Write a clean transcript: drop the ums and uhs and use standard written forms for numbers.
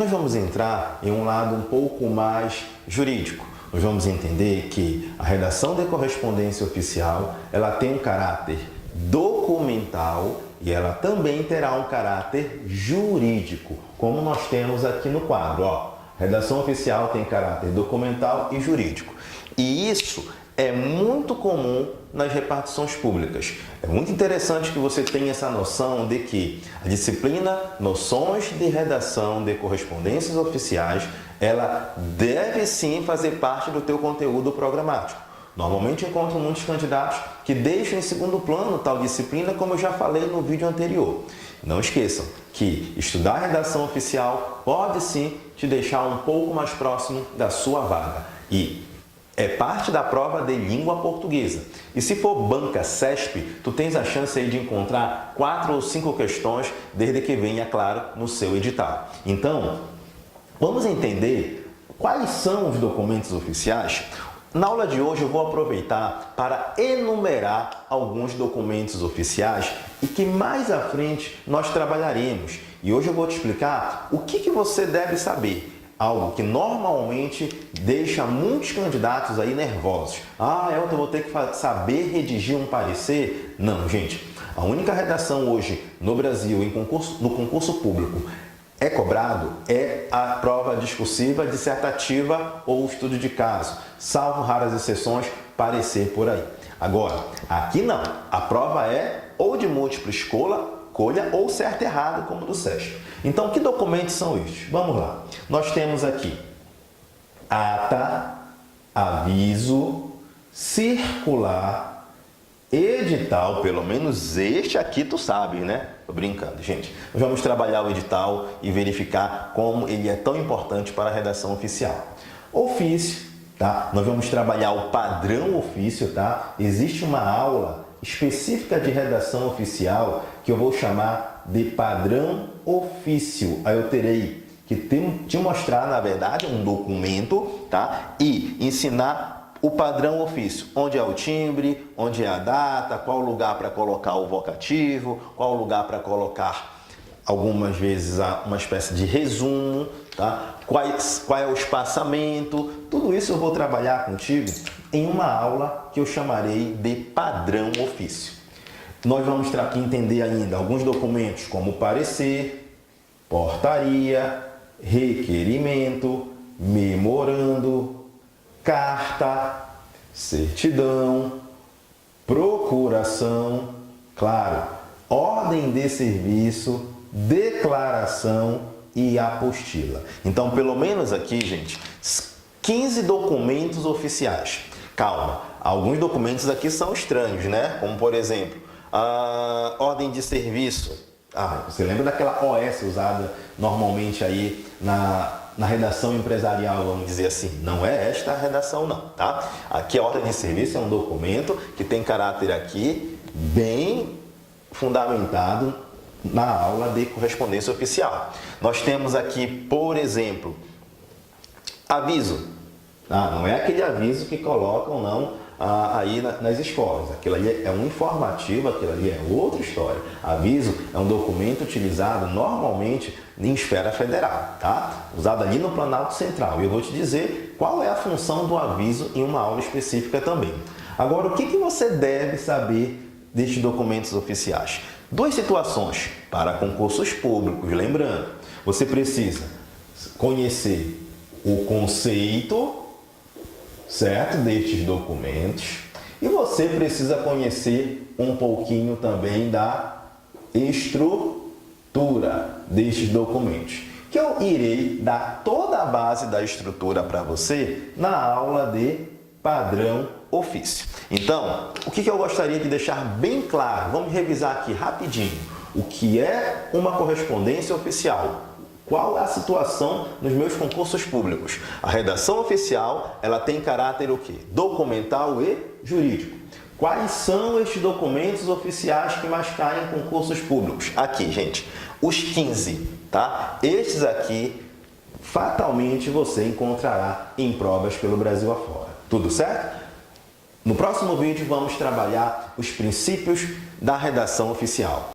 Nós vamos entrar em um lado um pouco mais jurídico. Nós vamos entender que a redação de correspondência oficial, ela tem um caráter documental e ela também terá um caráter jurídico, como nós temos aqui no quadro, ó. Redação oficial tem caráter documental e jurídico. E isso é muito comum nas repartições públicas. É muito interessante que você tenha essa noção de que a disciplina Noções de Redação de Correspondências Oficiais, ela deve sim fazer parte do teu conteúdo programático. Normalmente encontro muitos candidatos que deixam em segundo plano tal disciplina, como eu já falei no vídeo anterior. Não esqueçam que estudar redação oficial pode sim te deixar um pouco mais próximo da sua vaga. E é parte da prova de língua portuguesa. E se for banca CESP, tu tens a chance aí de encontrar 4 ou 5 questões, desde que venha, claro, no seu edital. Então, vamos entender quais são os documentos oficiais. Na aula de hoje eu vou aproveitar para enumerar alguns documentos oficiais e que mais à frente nós trabalharemos. E hoje eu vou te explicar o que você deve saber. Algo que normalmente deixa muitos candidatos aí nervosos. Eu vou ter que saber redigir um parecer? Não, gente. A única redação hoje no Brasil, no concurso público, é cobrado é a prova discursiva, dissertativa ou estudo de caso. Salvo raras exceções, parecer por aí. Agora, aqui não. A prova é ou de múltipla escolha ou certo e errado, como do SESC. Então, que documentos são estes? Vamos lá. Nós temos aqui ata, aviso, circular, edital, pelo menos este aqui tu sabe, né? Tô brincando, gente. Nós vamos trabalhar o edital e verificar como ele é tão importante para a redação oficial. Ofício, tá? Nós vamos trabalhar o padrão ofício, tá? Existe uma aula específica de redação oficial que eu vou chamar de padrão ofício. Aí eu terei que te mostrar, na verdade, um documento, tá? E ensinar o padrão ofício, onde é o timbre, onde é a data, qual o lugar para colocar o vocativo, qual o lugar para colocar algumas vezes uma espécie de resumo, tá? Qual é o espaçamento, tudo isso eu vou trabalhar contigo em uma aula que eu chamarei de padrão ofício. Nós vamos entender ainda alguns documentos como parecer, portaria, requerimento, memorando, carta, certidão, procuração, claro, ordem de serviço, declaração e apostila. Então, pelo menos aqui, gente, 15 documentos oficiais. Calma, alguns documentos aqui são estranhos, né? Como, por exemplo, a ordem de serviço. Você lembra daquela OS usada normalmente aí na redação empresarial, vamos dizer assim. Não é esta a redação não, tá? Aqui a ordem de serviço é um documento que tem caráter aqui bem fundamentado na aula de correspondência oficial. Nós temos aqui, por exemplo, aviso. Não é aquele aviso que colocam não aí nas escolas. Aquilo ali é um informativo, aquilo ali é outra história. Aviso é um documento utilizado normalmente em esfera federal, tá? Usado ali no Planalto Central. E eu vou te dizer qual é a função do aviso em uma aula específica também. Agora, o que você deve saber destes documentos oficiais? 2 situações para concursos públicos. Lembrando, você precisa conhecer o conceito, certo, destes documentos, e você precisa conhecer um pouquinho também da estrutura destes documentos, que eu irei dar toda a base da estrutura para você na aula de padrão ofício. Então, o que eu gostaria de deixar bem claro, vamos revisar aqui rapidinho, o que é uma correspondência oficial. Qual é a situação nos meus concursos públicos? A redação oficial, ela tem caráter o quê? Documental e jurídico. Quais são estes documentos oficiais que mais caem em concursos públicos? Aqui, gente, os 15, tá? Estes aqui, fatalmente, você encontrará em provas pelo Brasil afora. Tudo certo? No próximo vídeo, vamos trabalhar os princípios da redação oficial.